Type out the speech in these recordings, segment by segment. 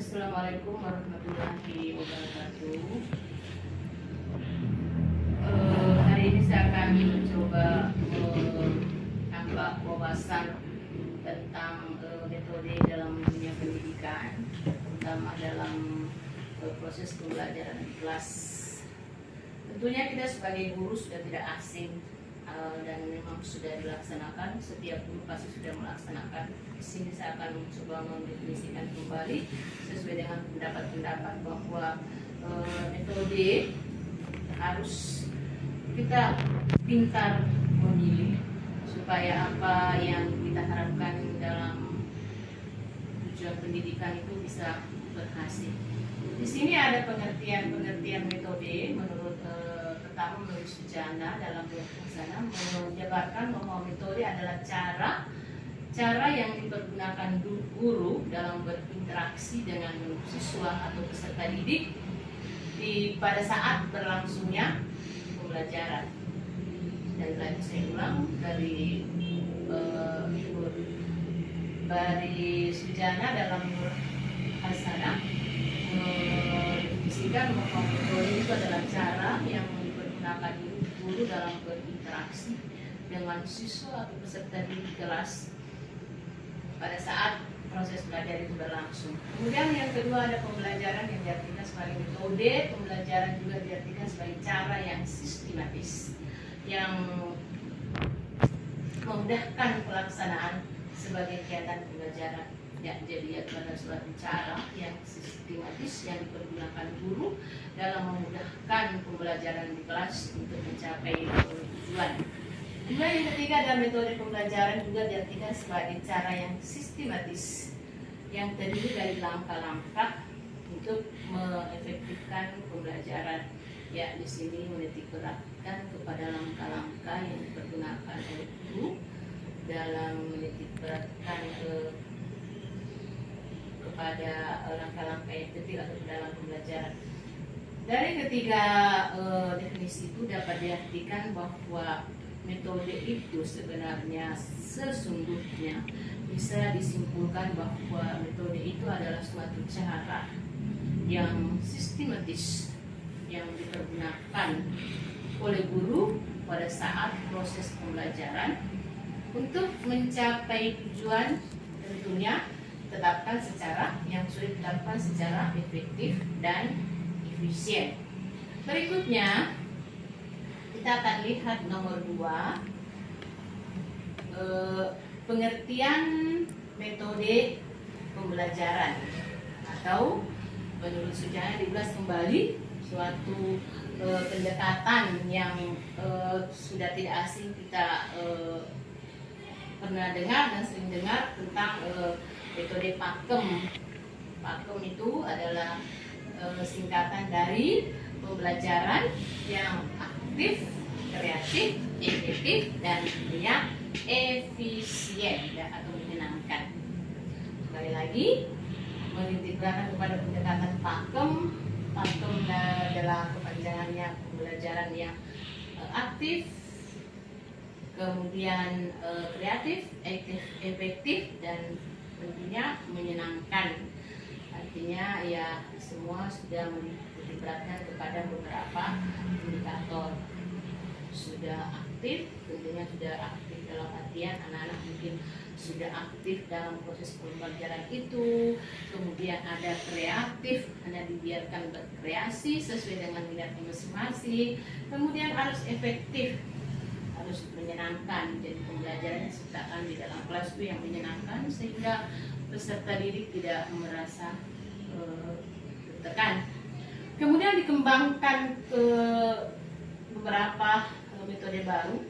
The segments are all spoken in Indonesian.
Assalamualaikum warahmatullahi wabarakatuh. Hari ini saya akan mencoba menambah wawasan tentang metode dalam dunia pendidikan, terutama dalam proses pembelajaran di kelas. Tentunya kita sebagai guru sudah tidak asing dan memang sudah dilaksanakan, setiap guru pasti sudah melaksanakan. Di sini saya akan mencoba mendefinisikan kembali sesuai dengan pendapat-pendapat bahwa metode harus kita pintar memilih supaya apa yang kita harapkan dalam tujuan pendidikan itu bisa berhasil. Di sini ada pengertian metode menurut pertama menurut Sujana dalam sana menjabarkan bahwa metode adalah cara yang dipergunakan guru dalam berinteraksi dengan siswa atau peserta didik pada saat berlangsungnya pembelajaran. Dan lagi saya ulang dari Sujana dalam Hasanah mendefinisikan bahwa metode itu adalah cara yang dipergunakan guru dalam berinteraksi dengan siswa atau peserta didik kelas pada saat proses belajar itu berlangsung. Kemudian yang kedua ada pembelajaran yang diartikan sebagai metode. Pembelajaran juga diartikan sebagai cara yang sistematis yang memudahkan pelaksanaan sebagai kegiatan pembelajaran. Ya, jadi itu adalah suatu cara yang sistematis yang dipergunakan guru dalam memudahkan pembelajaran di kelas untuk mencapai tujuan. Kemudian yang ketiga ada metode pembelajaran juga diartikan sebagai cara yang sistematis yang terdiri dari langkah-langkah untuk mengefektifkan pembelajaran. Ya, di sini menitik beratkan kepada langkah-langkah yang dipergunakan oleh guru dalam menitik beratkan kepada langkah-langkah yang detail atau dalam pembelajaran. Dari ketiga definisi itu dapat diartikan bahwa metode itu sebenarnya sesungguhnya bisa disimpulkan bahwa metode itu adalah suatu cara yang sistematis yang dipergunakan oleh guru pada saat proses pembelajaran untuk mencapai tujuan tentunya ditetapkan secara efektif dan efisien. Berikutnya kita akan lihat nomor 2, pengertian metode pembelajaran atau menurut Sujana diulas kembali suatu pendekatan yang sudah tidak asing kita pernah dengar dan sering dengar tentang metode Pakem. Pakem itu adalah singkatan dari pembelajaran yang aktif, kreatif, efektif, dan tentunya efisien atau menyenangkan. Sekali lagi, menitikkan kepada pendekatan Pakem. Pakem adalah kepanjangannya pembelajaran yang aktif, kemudian kreatif, efektif, dan tentunya menyenangkan. Artinya ya semua sudah diperhatikan kepada beberapa indikator. Sudah aktif, tentunya sudah aktif dalam artian anak-anak mungkin sudah aktif dalam proses pembelajaran itu. Kemudian ada kreatif, hanya dibiarkan berkreasi sesuai dengan minatnya masing-masing. Kemudian harus efektif, harus menyenangkan. Jadi pembelajaran yang diciptakan di dalam kelas itu yang menyenangkan sehingga peserta didik tidak merasa tertekan. Kemudian dikembangkan ke beberapa metode baru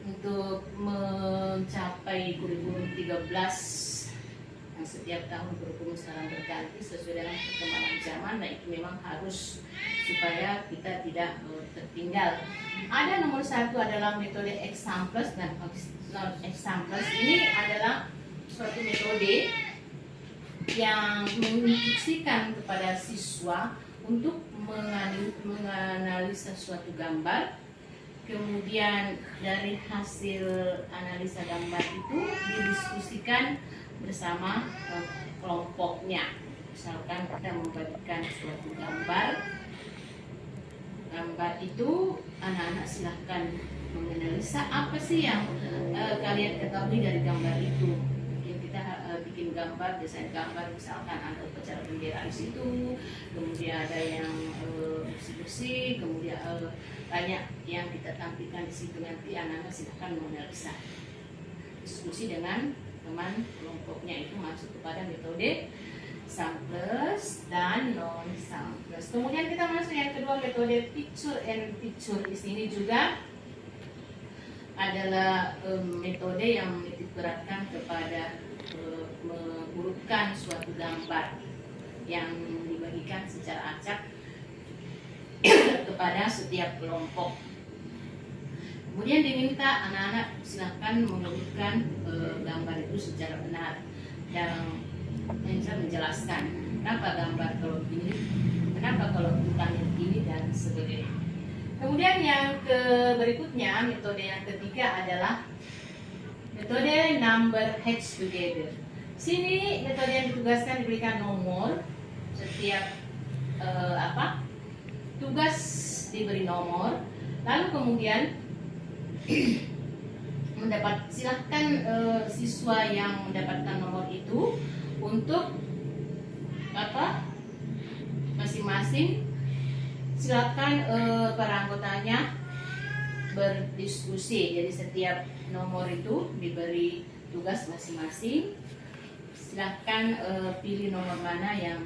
untuk mencapai kurikulum 13 yang setiap tahun kurikulum sekarang berganti sesuai dengan perkembangan zaman. Nah, itu memang harus supaya kita tidak tertinggal. Ada nomor 1 adalah metode examples dan non-examples. Ini adalah suatu metode yang menginstruksikan kepada siswa untuk menganalisa suatu gambar. Kemudian dari hasil analisa gambar itu didiskusikan bersama kelompoknya. Misalkan kita membagikan suatu gambar. Gambar itu anak-anak silahkan menganalisa apa sih yang kalian ketahui dari gambar itu. Mungkin kita bikin gambar, desain gambar, misalkan ada upacara bendera di situ, kemudian ada yang bersih-bersih, kemudian banyak yang kita tampilkan di situ. Nanti anak-anak silahkan menganalisa, diskusi dengan teman kelompoknya, itu masuk kepada metode Samplers dan non samplers. Kemudian kita masuk yang kedua, metode picture and picture. Di sini juga adalah metode yang menitik beratkan kepada mengurutkan suatu gambar yang dibagikan secara acak kepada setiap kelompok. Kemudian diminta anak-anak silahkan mengurutkan gambar itu secara benar dan bisa menjelaskan kenapa gambar kalau begini, kenapa kalau bukan begini, dan sebagainya. Kemudian yang berikutnya, metode yang ketiga adalah metode number heads together. Sini metode yang ditugaskan diberikan nomor, setiap tugas diberi nomor, lalu kemudian silahkan siswa yang mendapatkan nomor itu untuk masing-masing silakan para anggotanya berdiskusi. Jadi setiap nomor itu diberi tugas masing-masing. Silahkan pilih nomor mana yang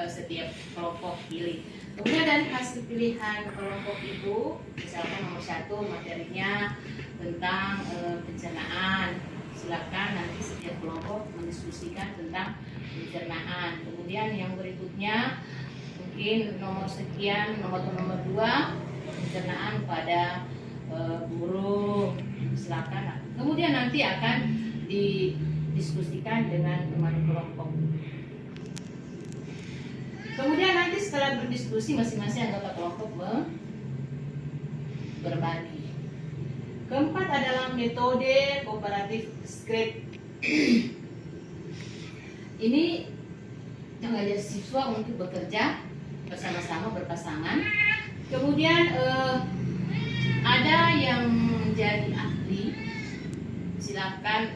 setiap kelompok pilih. Kemudian dari hasil pilihan kelompok itu, misalkan nomor 1 materinya tentang pencernaan. Silakan nanti setiap kelompok mendiskusikan tentang pencernaan. Kemudian yang berikutnya mungkin nomor sekian, nomor 2 pencernaan pada burung. Silakan. Kemudian nanti akan didiskusikan dengan teman kelompok. Kemudian nanti setelah berdiskusi masing-masing anggota kelompok berbagi. Keempat adalah metode kooperatif script. Ini mengajak siswa untuk bekerja bersama-sama berpasangan. Kemudian ada yang menjadi ahli, silakan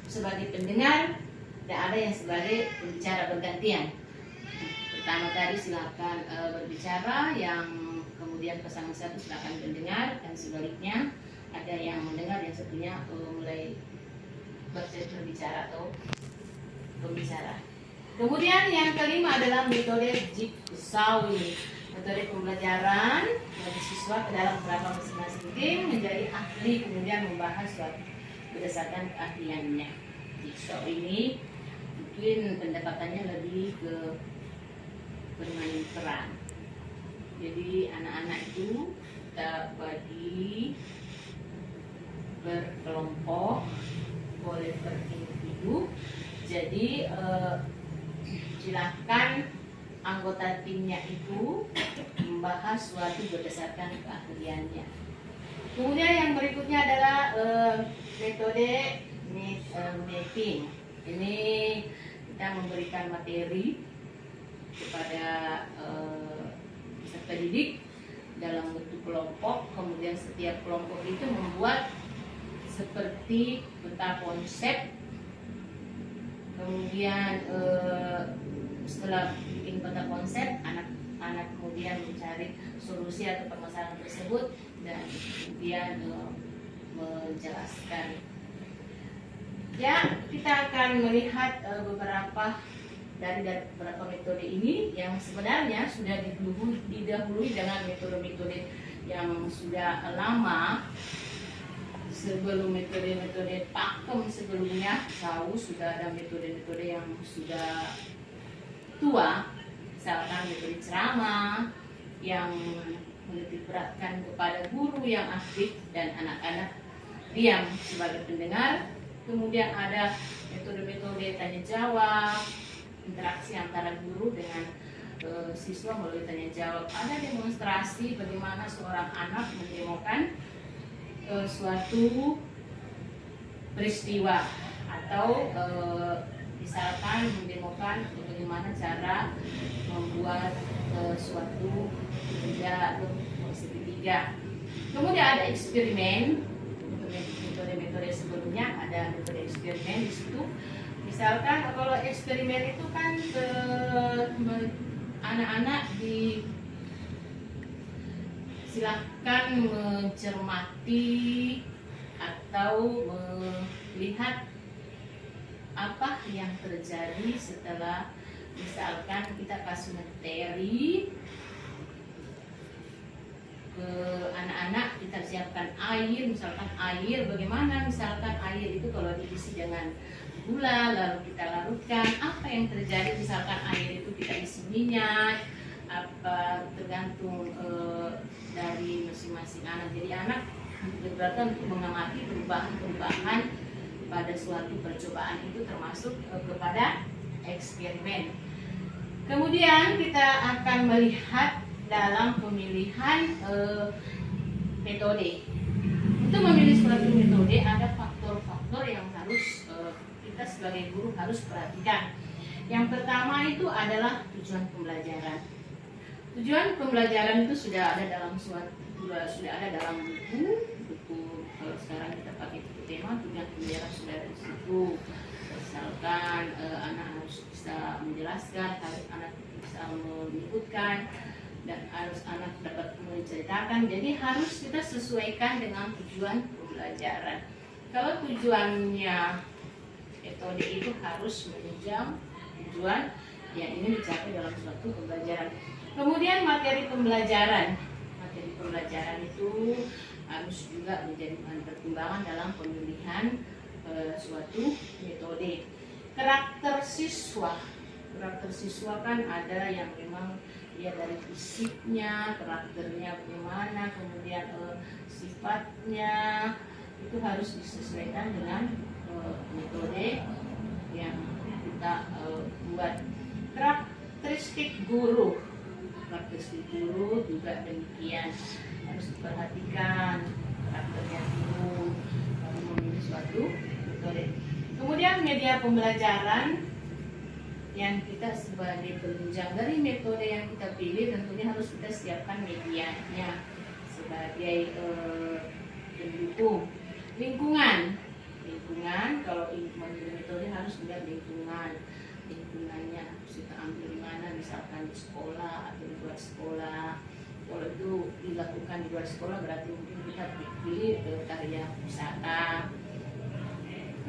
sebagai pendengar, dan ada yang sebagai pembicara bergantian. Pertama tadi silakan berbicara, yang kemudian pasangan satu silakan mendengar, dan sebaliknya ada yang mendengar, yang satunya mulai berbicara atau pembicara. Kemudian yang kelima adalah metode jigsawi, metode pembelajaran bagi siswa ke dalam beberapa masing-masing tim menjadi ahli, kemudian membahas suatu berdasarkan keahliannya. Jigsaw ini mungkin pendekatannya lebih ke bermain peran. Jadi anak-anak itu kita bagi berkelompok, boleh berindividu. Jadi silahkan anggota timnya itu membahas suatu berdasarkan keahliannya. Kemudian yang berikutnya adalah metode mapping. Ini kita memberikan materi kepada peserta didik dalam bentuk kelompok. Kemudian setiap kelompok itu membuat seperti peta konsep. Kemudian setelah bikin peta konsep, anak-anak kemudian mencari solusi atau permasalahan tersebut dan kemudian menjelaskan. Ya, kita akan melihat beberapa metode ini yang sebenarnya sudah didahului dengan metode-metode yang sudah lama. Sebelum metode-metode pakem sebelumnya, tahu sudah ada metode-metode yang sudah tua, misalkan metode ceramah yang menitik beratkan kepada guru yang aktif dan anak-anak diam sebagai pendengar. Kemudian ada metode-metode tanya jawab, interaksi antara guru dengan siswa melalui tanya jawab. Ada demonstrasi bagaimana seorang anak mendemokan suatu peristiwa atau di misalkan mendemokan bagaimana cara membuat suatu benda segitiga. Kemudian ada eksperimen. Metode-metode sebelumnya ada metode eksperimen di situ. Misalkan kalau eksperimen itu kan anak-anak silahkan mencermati atau melihat apa yang terjadi setelah misalkan kita kasih materi ke anak-anak, kita siapkan air, misalkan air bagaimana, misalkan air itu kalau diisi dengan gula lalu kita larutkan, apa yang terjadi, misalkan air itu kita isi minyak, apa tergantung dari masing-masing anak. Jadi anak diperlukan untuk mengamati perubahan-perubahan pada suatu percobaan itu termasuk kepada eksperimen. Kemudian kita akan melihat dalam pemilihan metode. Untuk memilih suatu metode ada faktor-faktor yang harus kita sebagai guru harus perhatikan. Yang pertama itu adalah tujuan pembelajaran. Tujuan pembelajaran itu sudah ada dalam buku. Kalau sekarang kita pakai buku tema, tujuan pembelajaran sudah ada di situ. Misalkan anak harus bisa menjelaskan, harus anak bisa menyebutkan, dan harus anak dapat menceritakan. Jadi harus kita sesuaikan dengan tujuan pembelajaran. Kalau tujuannya metode itu harus menunjang tujuan yang ingin dicapai dalam suatu pembelajaran. Kemudian materi pembelajaran. Materi pembelajaran itu harus juga menjadi bahan pertimbangan dalam pemilihan suatu metode. Karakter siswa. Karakter siswa kan ada yang memang dia dari fisiknya, karakternya bagaimana, kemudian sifatnya itu harus disesuaikan dengan metode yang kita buat. Karakteristik guru juga demikian harus diperhatikan karakternya guru dalam memilih suatu metode. Kemudian media pembelajaran yang kita sebagai penunjang dari metode yang kita pilih, tentunya harus kita siapkan medianya sebagai pendukung. Lingkungan kalau memilih metode harus melihat lingkungannya harus kita ambil di mana, misalkan di sekolah atau di luar sekolah. Kalau itu dilakukan di luar sekolah berarti mungkin kita pilih karya wisata.